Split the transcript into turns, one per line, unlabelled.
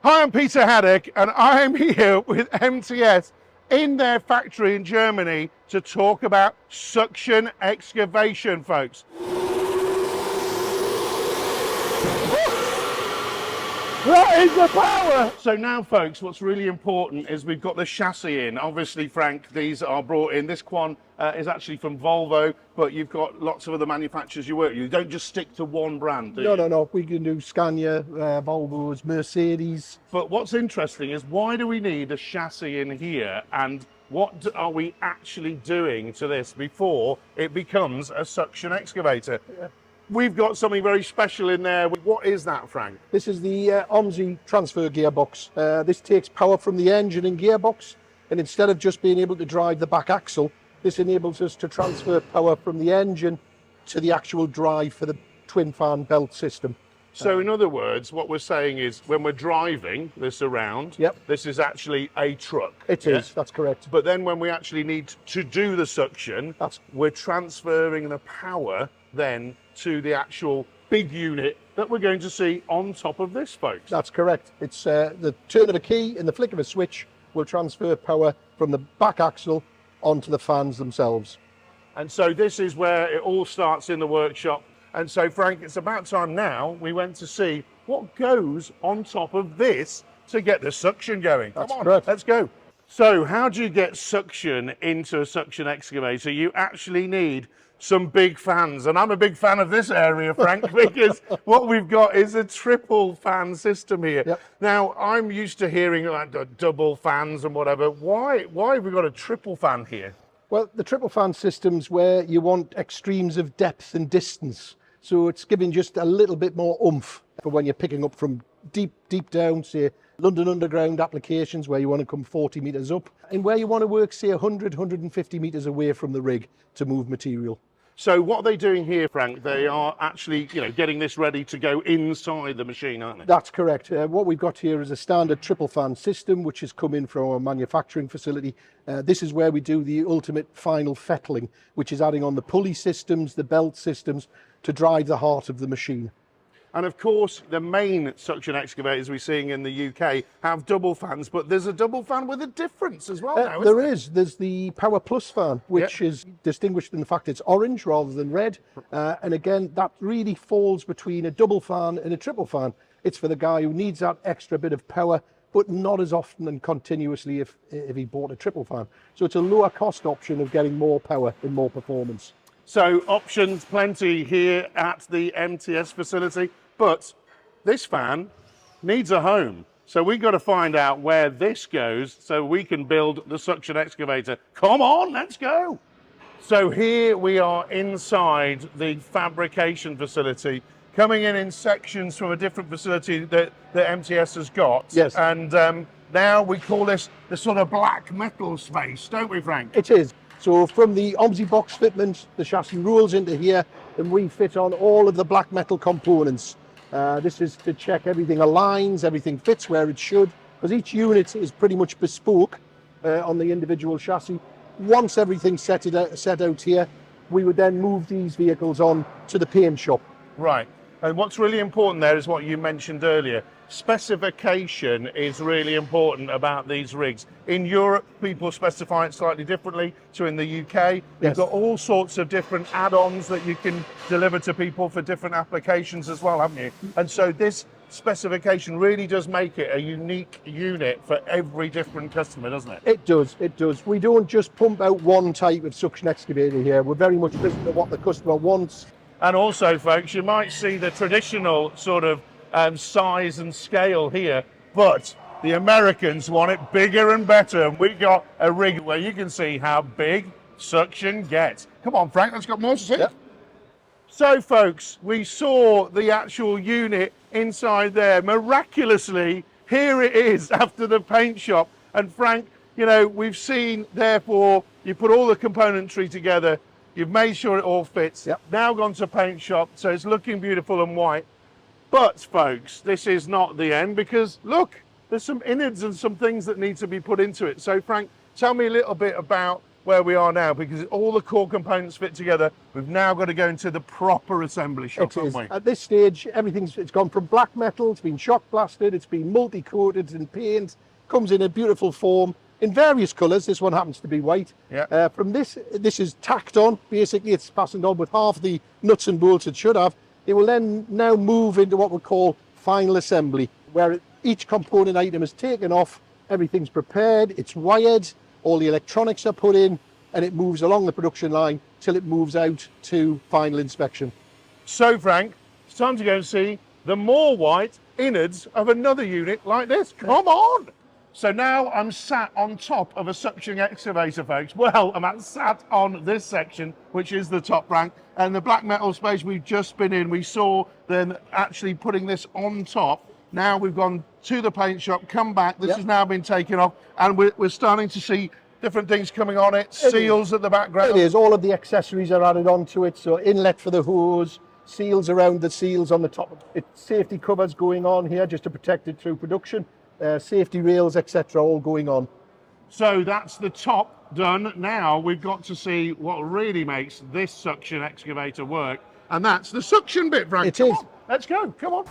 Hi, I'm Peter Haddock, and I am here with MTS in their factory in Germany to talk about suction excavation, folks. That is the power! So now, folks, what's really important is we've got the chassis in. Obviously, Frank, these are brought in. This one is actually from Volvo, but you've got lots of other manufacturers you work with. You don't just stick to one brand, do you?
No. We can do Scania, Volvos, Mercedes.
But what's interesting is why do we need a chassis in here, and what are we actually doing to this before it becomes a suction excavator?
Yeah.
We've got something very special in there. What is that, Frank?
This is the OMSI transfer gearbox. This takes power from the engine and gearbox, and instead of just being able to drive the back axle, this enables us to transfer power from the engine to the actual drive for the twin fan belt system.
So in other words, what we're saying is when we're driving this around, this is actually a truck.
It is, that's correct.
But then when we actually need to do the suction, we're transferring the power then to the actual big unit that we're going to see on top of this, folks.
That's correct. It's the turn of a key and the flick of a switch will transfer power from the back axle onto the fans themselves.
And so this is where it all starts in the workshop. And so, Frank, it's about time now we went to see what goes on top of this to get the suction going.
That's
Come on,
correct.
Let's go. So how do you get suction into a suction excavator? You actually need some big fans, and I'm a big fan of this area, Frank, because what we've got is a triple fan system here.
Yep.
Now, I'm used to hearing like double fans and whatever. Why have we got a triple fan here?
Well, the triple fan system's where you want extremes of depth and distance. So it's giving just a little bit more oomph for when you're picking up from deep down, say London Underground applications where you want to come 40 metres up, and where you want to work, say 100, 150 metres away from the rig to move material.
So what are they doing here, Frank? They are actually, getting this ready to go inside the machine, aren't they?
That's correct. What we've got here is a standard triple fan system, which has come in from our manufacturing facility. This is where we do the ultimate final fettling, which is adding on the pulley systems, the belt systems, to drive the heart of the machine.
And of course, the main suction excavators we're seeing in the UK have double fans, but there's a double fan with a difference as well now,
There is. There's the Power Plus fan, which is distinguished in the fact it's orange rather than red. And again, that really falls between a double fan and a triple fan. It's for the guy who needs that extra bit of power, but not as often and continuously if he bought a triple fan. So it's a lower cost option of getting more power and more performance.
So options plenty here at the MTS facility, but this fan needs a home. So we've got to find out where this goes so we can build the suction excavator. Come on, let's go. So here we are inside the fabrication facility, coming in sections from a different facility that MTS has got.
Yes.
And now we call this the sort of black metal space, don't we, Frank?
It is. So from the OMSI box fitment, the chassis rolls into here and we fit on all of the black metal components. This is to check everything aligns, everything fits where it should, because each unit is pretty much bespoke on the individual chassis. Once everything's set out here, we would then move these vehicles on to the paint shop.
Right. And what's really important there is what you mentioned earlier. Specification is really important about these rigs. In Europe, people specify it slightly differently to in the UK. You've got all sorts of different add-ons that you can deliver to people for different applications as well, haven't you? And so this specification really does make it a unique unit for every different customer, doesn't it?
It does, it does. We don't just pump out one type of suction excavator here. We're very much listening to what the customer wants.
And also, folks, you might see the traditional sort of size and scale here, but the Americans want it bigger and better. And we got a rig where you can see how big suction gets. Come on, Frank, let's got more to see.
Yep.
So, folks, we saw the actual unit inside there. Miraculously, here it is after the paint shop. And Frank, we've seen, therefore, you put all the componentry together. You've made sure it all fits.
Yep.
Now gone to paint shop, so it's looking beautiful and white. But, folks, this is not the end because, look, there's some innards and some things that need to be put into it. So, Frank, tell me a little bit about where we are now, because all the core components fit together. We've now got to go into the proper assembly shop, haven't we?
At this stage, it's gone from black metal, it's been shock blasted, it's been multi-coated in paint, comes in a beautiful form in various colours. This one happens to be white.
Yeah.
From this is tacked on. Basically, it's fastened on with half the nuts and bolts it should have. It will then now move into what we call final assembly, where each component item is taken off, everything's prepared, it's wired, all the electronics are put in, and it moves along the production line till it moves out to final inspection.
So, Frank, it's time to go and see the more white innards of another unit like this. Come on! So now I'm sat on top of a suction excavator, folks. Well, I'm sat on this section, which is the top rank, and the black metal space we've just been in, we saw them actually putting this on top. Now we've gone to the paint shop, come back, this has now been taken off, and we're starting to see different things coming on it, seals at the background.
It is, all of the accessories are added onto it, so inlet for the hose, seals around the seals on the top. It's safety covers going on here just to protect it through production, safety rails, etc., all going on.
So that's the top done. Now we've got to see what really makes this suction excavator work, and that's the suction bit, Frank.
It is.
Let's go, come on.